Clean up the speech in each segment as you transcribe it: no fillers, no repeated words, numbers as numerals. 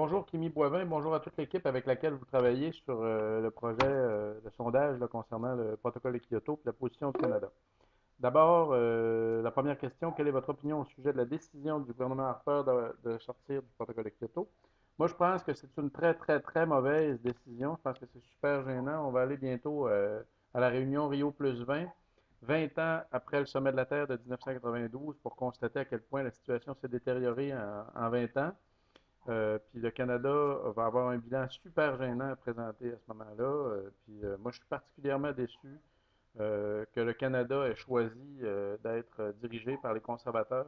Bonjour Kimi Boivin, bonjour à toute l'équipe avec laquelle vous travaillez sur le projet de sondage là, concernant le protocole de Kyoto et la position du Canada. D'abord, la première question, quelle est votre opinion au sujet de la décision du gouvernement Harper de sortir du protocole de Kyoto? Moi, je pense que c'est une très, très, très mauvaise décision. Je pense que c'est super gênant. On va aller bientôt à la réunion Rio plus 20, 20 ans après le sommet de la Terre de 1992, pour constater à quel point la situation s'est détériorée en 20 ans. Puis le Canada va avoir un bilan super gênant à présenter à ce moment-là. Moi, je suis particulièrement déçu que le Canada ait choisi d'être dirigé par les conservateurs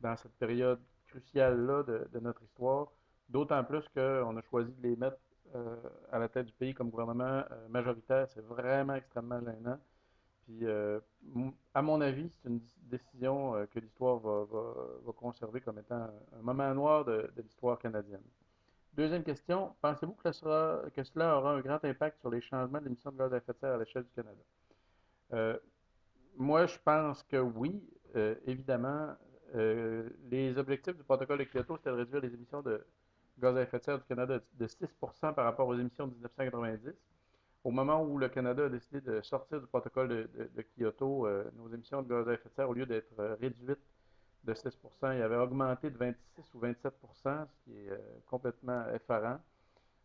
dans cette période cruciale-là de notre histoire. D'autant plus qu'on a choisi de les mettre à la tête du pays comme gouvernement majoritaire. C'est vraiment extrêmement gênant. À mon avis, c'est une décision que l'histoire va conserver comme étant un moment noir de l'histoire canadienne. Deuxième question, pensez-vous que cela aura un grand impact sur les changements de l'émission de gaz à effet de serre à l'échelle du Canada? Euh, Moi, je pense que oui, évidemment. Les objectifs du protocole de Kyoto, c'était de réduire les émissions de gaz à effet de serre du Canada de 6% par rapport aux émissions de 1990. Au moment où le Canada a décidé de sortir du protocole de Kyoto, nos émissions de gaz à effet de serre, au lieu d'être réduites de 6%, il avait augmenté de 26 ou 27%, ce qui est complètement effarant.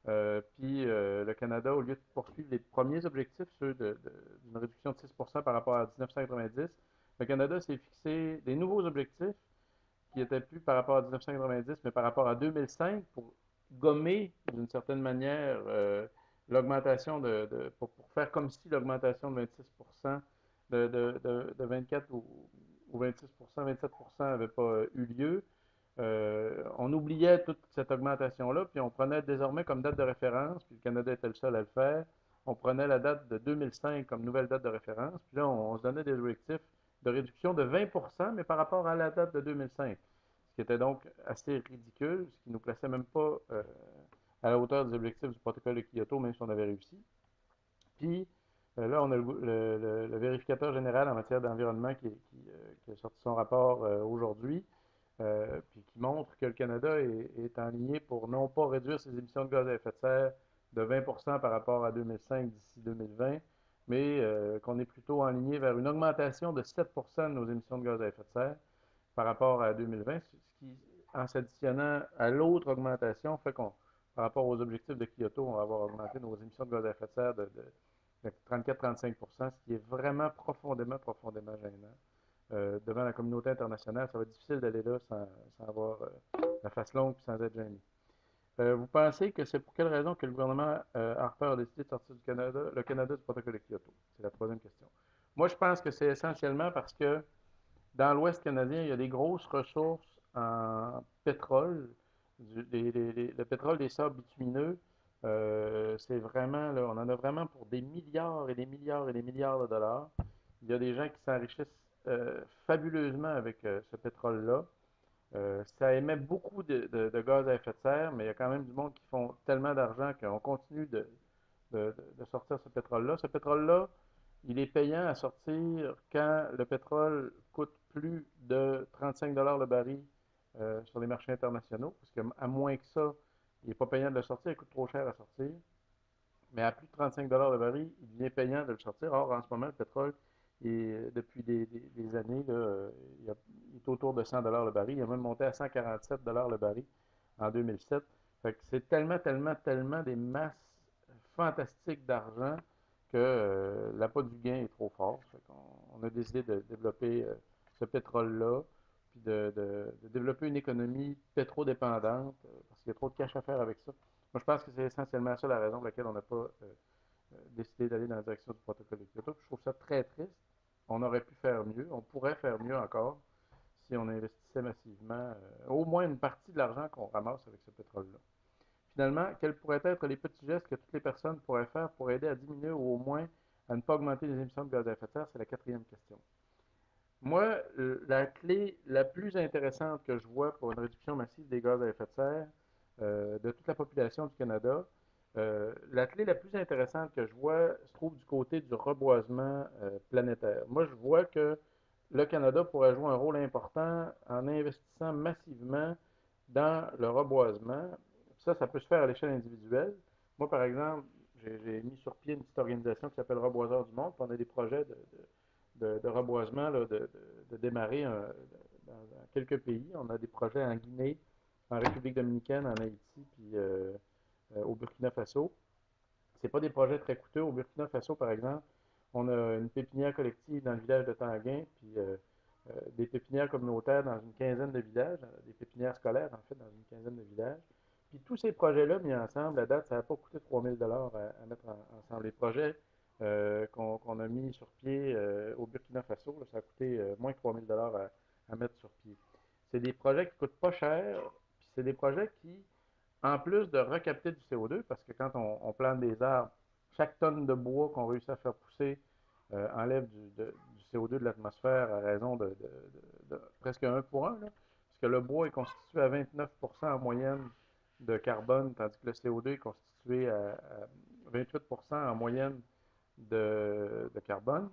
Le Canada, au lieu de poursuivre les premiers objectifs, ceux d'une réduction de 6% par rapport à 1990, le Canada s'est fixé des nouveaux objectifs qui n'étaient plus par rapport à 1990, mais par rapport à 2005 pour gommer d'une certaine manière l'augmentation pour faire comme si l'augmentation de 26%, de 24 ou 26%, 27% n'avait pas eu lieu. On oubliait toute cette augmentation-là, puis on prenait désormais comme date de référence, puis le Canada était le seul à le faire, on prenait la date de 2005 comme nouvelle date de référence, puis là, on se donnait des objectifs de réduction de 20%, mais par rapport à la date de 2005, ce qui était donc assez ridicule, ce qui ne nous plaçait même pas à la hauteur des objectifs du protocole de Kyoto, même si on avait réussi. Puis là, on a le vérificateur général en matière d'environnement qui a sorti son rapport aujourd'hui, puis qui montre que le Canada est en ligne pour non pas réduire ses émissions de gaz à effet de serre de 20% par rapport à 2005 d'ici 2020, mais qu'on est plutôt en ligne vers une augmentation de 7% de nos émissions de gaz à effet de serre par rapport à 2020, ce qui, en s'additionnant à l'autre augmentation, fait qu'on, par rapport aux objectifs de Kyoto, on va avoir augmenté nos émissions de gaz à effet de serre de 34-35%, ce qui est vraiment profondément, profondément gênant. Devant la communauté internationale, ça va être difficile d'aller là sans avoir la face longue et sans être gêné. Vous pensez que c'est pour quelle raison que le gouvernement Harper a décidé de sortir le Canada du protocole de Kyoto? C'est la troisième question. Moi, je pense que c'est essentiellement parce que dans l'Ouest canadien, il y a des grosses ressources en pétrole. Le pétrole des sables bitumineux, c'est vraiment, là, on en a vraiment pour des milliards et des milliards et des milliards de dollars. Il y a des gens qui s'enrichissent fabuleusement avec ce pétrole-là. Ça émet beaucoup de gaz à effet de serre, mais il y a quand même du monde qui font tellement d'argent qu'on continue de sortir ce pétrole-là. Ce pétrole-là, il est payant à sortir quand le pétrole coûte plus de 35 le baril sur les marchés internationaux, parce qu'à moins que ça, il n'est pas payant de le sortir, il coûte trop cher à sortir. Mais à plus de 35 le baril, il devient payant de le sortir. Or, en ce moment, le pétrole, depuis des années, là, il est autour de 100 le baril. Il a même monté à 147 le baril en 2007. Fait que c'est tellement, tellement, tellement des masses fantastiques d'argent que l'appât du gain est trop fort. Fait qu'on on a décidé de développer ce pétrole-là, puis de développer une économie pétrodépendante, parce qu'il y a trop de cash à faire avec ça. Moi, je pense que c'est essentiellement ça la raison pour laquelle on n'a pas décidé d'aller dans la direction du protocole de Kyoto. Puis je trouve ça très triste. On aurait pu faire mieux. On pourrait faire mieux encore si on investissait massivement au moins une partie de l'argent qu'on ramasse avec ce pétrole-là. Finalement, quels pourraient être les petits gestes que toutes les personnes pourraient faire pour aider à diminuer ou au moins à ne pas augmenter les émissions de gaz à effet de serre? C'est la quatrième question. Moi, la clé la plus intéressante que je vois pour une réduction massive des gaz à effet de serre de toute la population du Canada, la clé la plus intéressante que je vois se trouve du côté du reboisement planétaire. Moi, je vois que le Canada pourrait jouer un rôle important en investissant massivement dans le reboisement. Ça peut se faire à l'échelle individuelle. Moi, par exemple, j'ai mis sur pied une petite organisation qui s'appelle Reboiseurs du Monde. Puis on a des projets de reboisement, là, de démarrer dans quelques pays. On a des projets en Guinée, en République dominicaine, en Haïti, puis au Burkina Faso. C'est pas des projets très coûteux. Au Burkina Faso, par exemple, on a une pépinière collective dans le village de Tanguin, puis des pépinières communautaires dans une quinzaine de villages, des pépinières scolaires, en fait, dans une quinzaine de villages. Puis tous ces projets-là mis ensemble, à date, ça n'a pas coûté 3 000 à mettre ensemble. Les projets qu'on a mis sur pied au Burkina Faso, là, ça a coûté moins que 3 000 à mettre sur pied. C'est des projets qui ne coûtent pas cher, puis c'est des projets qui, en plus de recapter du CO2, parce que quand on plante des arbres, chaque tonne de bois qu'on réussit à faire pousser enlève du CO2 de l'atmosphère à raison de presque 1 pour 1, là, parce que le bois est constitué à 29% en moyenne de carbone, tandis que le CO2 est constitué à 28% en moyenne de carbone.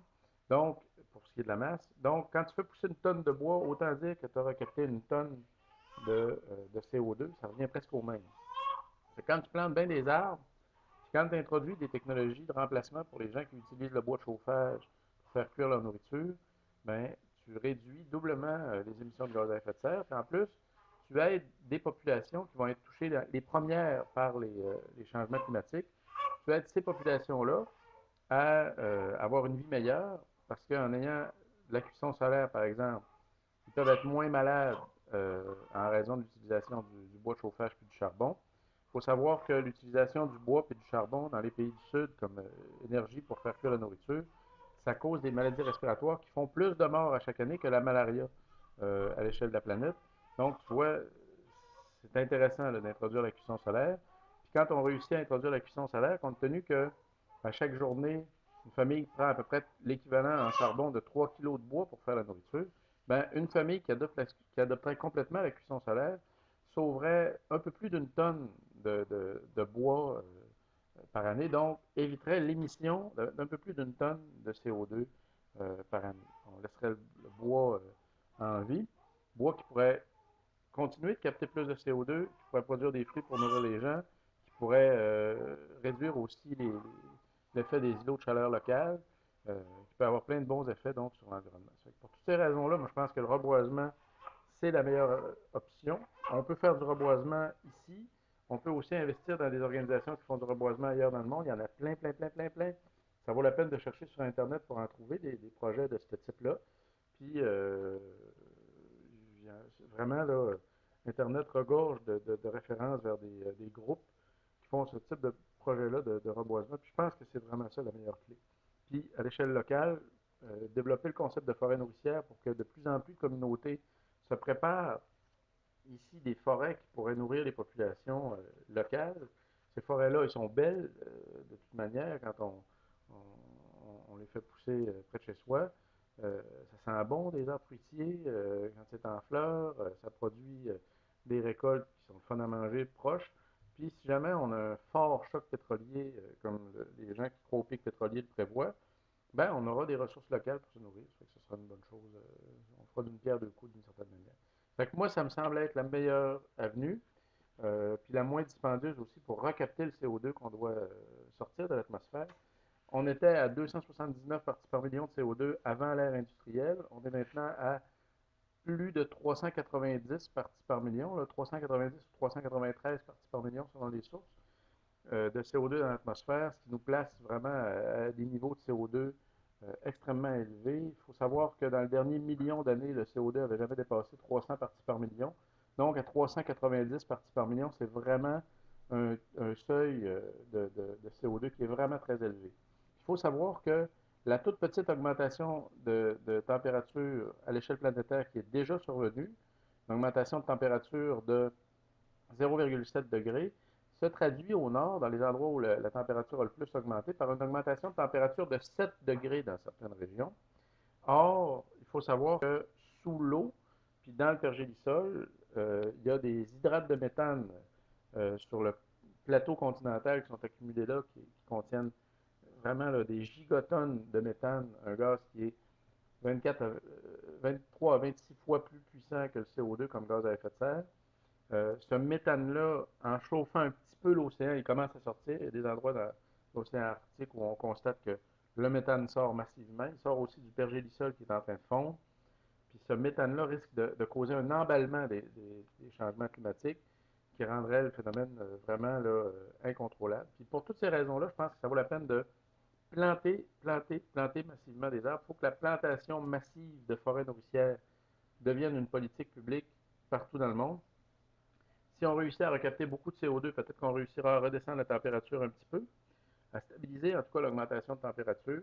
Donc, pour ce qui est de la masse. Donc, quand tu fais pousser une tonne de bois, autant dire que tu auras capté une tonne de CO2, ça revient presque au même. Quand tu plantes bien des arbres, puis quand tu introduis des technologies de remplacement pour les gens qui utilisent le bois de chauffage pour faire cuire leur nourriture, ben, tu réduis doublement les émissions de gaz à effet de serre. Puis en plus, tu aides des populations qui vont être touchées les premières par les changements climatiques. Tu aides ces populations-là à avoir une vie meilleure parce qu'en ayant de la cuisson solaire, par exemple, ils peuvent être moins malades en raison de l'utilisation du bois de chauffage puis du charbon. Il faut savoir que l'utilisation du bois et du charbon dans les pays du Sud comme énergie pour faire cuire la nourriture, ça cause des maladies respiratoires qui font plus de morts à chaque année que la malaria à l'échelle de la planète. Donc, tu vois, c'est intéressant d'introduire la cuisson solaire. Puis quand on réussit à introduire la cuisson solaire, compte tenu que à chaque journée, une famille prend à peu près l'équivalent en charbon de 3 kilos de bois pour faire la nourriture, ben, une famille qui adopterait complètement la cuisson solaire sauverait un peu plus d'une tonne de bois par année, donc éviterait l'émission d'un peu plus d'une tonne de CO2 par année. On laisserait le bois en vie, bois qui pourrait continuer de capter plus de CO2, qui pourrait produire des fruits pour nourrir les gens, qui pourrait réduire aussi l'effet des îlots de chaleur locales, qui peut avoir plein de bons effets donc sur l'environnement. Pour toutes ces raisons-là, moi je pense que le reboisement, c'est la meilleure option. On peut faire du reboisement ici. On peut aussi investir dans des organisations qui font du reboisement ailleurs dans le monde. Il y en a plein, plein, plein, plein, plein. Ça vaut la peine de chercher sur Internet pour en trouver des projets de ce type-là. Puis, vraiment, là, Internet regorge de références vers des groupes qui font ce type de projet-là de reboisement. Puis je pense que c'est vraiment ça la meilleure clé. Puis, à l'échelle locale, développer le concept de forêt nourricière pour que de plus en plus de communautés se préparent ici des forêts qui pourraient nourrir les populations locales. Ces forêts-là, elles sont belles de toute manière quand on les fait pousser près de chez soi. Ça sent bon des arbres fruitiers quand c'est en fleurs. Ça produit des récoltes qui sont fun à manger proches. Puis si jamais on a un fort choc pétrolier, comme les gens qui croient au pic pétrolier le prévoient, ben on aura des ressources locales pour se nourrir. Ça fait que ce sera une bonne chose. On fera d'une pierre deux coups d'une certaine manière. Fait que moi, ça me semble être la meilleure avenue, puis la moins dispendieuse aussi pour recapter le CO2 qu'on doit sortir de l'atmosphère. On était à 279 parties par million de CO2 avant l'ère industrielle. On est maintenant à plus de 390 parties par million, là, 390 ou 393 parties par million selon les sources de CO2 dans l'atmosphère, ce qui nous place vraiment à des niveaux de CO2 extrêmement élevés. Il faut savoir que dans le dernier million d'années, le CO2 n'avait jamais dépassé 300 parties par million. Donc, à 390 parties par million, c'est vraiment un seuil de CO2 qui est vraiment très élevé. Il faut savoir que la toute petite augmentation de température à l'échelle planétaire qui est déjà survenue, une augmentation de température de 0,7 degrés, se traduit au nord, dans les endroits où la température a le plus augmenté, par une augmentation de température de 7 degrés dans certaines régions. Or, il faut savoir que sous l'eau, puis dans le pergélisol, il y a des hydrates de méthane sur le plateau continental qui sont accumulés là, qui contiennent vraiment là, des gigatonnes de méthane, un gaz qui est 23 à 26 fois plus puissant que le CO2 comme gaz à effet de serre. Ce méthane-là, en chauffant un petit peu l'océan, il commence à sortir. Il y a des endroits dans l'océan Arctique où on constate que le méthane sort massivement. Il sort aussi du pergélisol qui est en train de fondre. Puis ce méthane-là risque de causer un emballement des changements climatiques qui rendrait le phénomène vraiment là, incontrôlable. Puis pour toutes ces raisons-là, je pense que ça vaut la peine de planter massivement des arbres. Il faut que la plantation massive de forêts nourricières devienne une politique publique partout dans le monde. Si on réussit à recapter beaucoup de CO2, peut-être qu'on réussira à redescendre la température un petit peu, à stabiliser en tout cas l'augmentation de température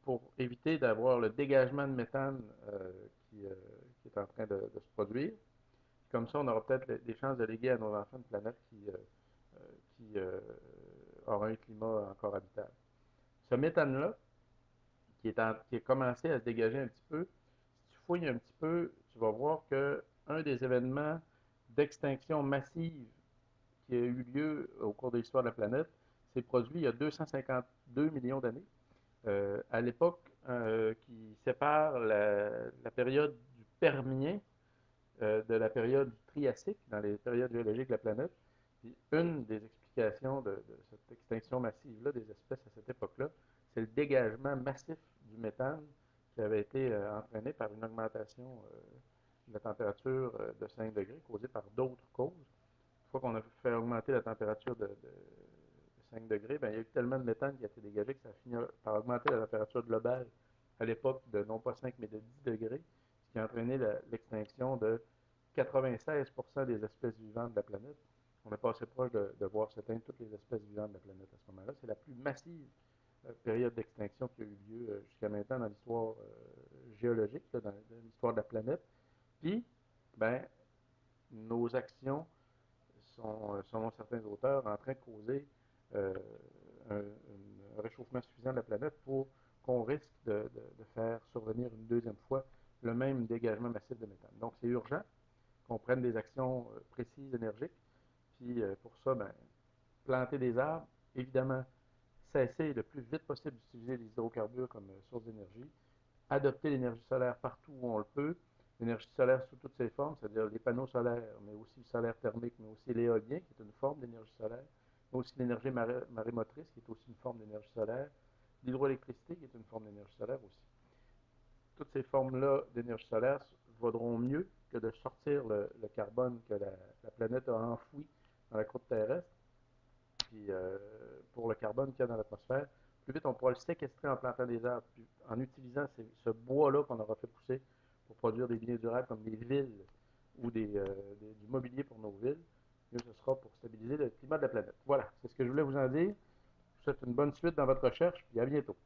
pour éviter d'avoir le dégagement de méthane qui, euh, qui est en train de se produire. Comme ça, on aura peut-être des chances de léguer à nos enfants une planète qui aura un climat encore habitable. Ce méthane-là, qui a commencé à se dégager un petit peu, si tu fouilles un petit peu, tu vas voir que un des événements d'extinction massive qui a eu lieu au cours de l'histoire de la planète s'est produit il y a 252 millions d'années, à l'époque qui sépare la période du Permien de la période du Triassique, dans les périodes géologiques de la planète. Puis une des explications de cette extinction massive-là des espèces à cette époque-là, c'est le dégagement massif du méthane qui avait été entraîné par une augmentation de la température de 5 degrés causée par d'autres causes. Une fois qu'on a fait augmenter la température de 5 degrés, ben, il y a eu tellement de méthane qui a été dégagé que ça a fini par augmenter la température globale à l'époque de non pas 5 mais de 10 degrés, ce qui a entraîné l'extinction de 96% des espèces vivantes de la planète. On est passé proche de voir s'éteindre toutes les espèces vivantes de la planète à ce moment-là. C'est la plus massive période d'extinction qui a eu lieu jusqu'à maintenant dans l'histoire géologique, là, dans l'histoire de la planète. Puis, ben, nos actions sont, selon certains auteurs, en train de causer euh, un réchauffement suffisant de la planète pour qu'on risque de faire survenir une deuxième fois le même dégagement massif de méthane. Donc, c'est urgent qu'on prenne des actions précises, énergiques. Puis, pour ça, ben, planter des arbres, évidemment, cesser le plus vite possible d'utiliser les hydrocarbures comme source d'énergie, adopter l'énergie solaire partout où on le peut, l'énergie solaire sous toutes ses formes, c'est-à-dire les panneaux solaires, mais aussi le solaire thermique, mais aussi l'éolien, qui est une forme d'énergie solaire, mais aussi l'énergie marémotrice, qui est aussi une forme d'énergie solaire, l'hydroélectricité, qui est une forme d'énergie solaire aussi. Toutes ces formes-là d'énergie solaire vaudront mieux que de sortir le carbone que la planète a enfoui dans la croûte terrestre. Puis pour le carbone qu'il y a dans l'atmosphère, plus vite on pourra le séquestrer en plantant des arbres, puis en utilisant ce bois-là qu'on aura fait pousser pour produire des biens durables comme des villes ou du mobilier pour nos villes, mieux ce sera pour stabiliser le climat de la planète. Voilà, c'est ce que je voulais vous en dire. Je vous souhaite une bonne suite dans votre recherche, puis à bientôt.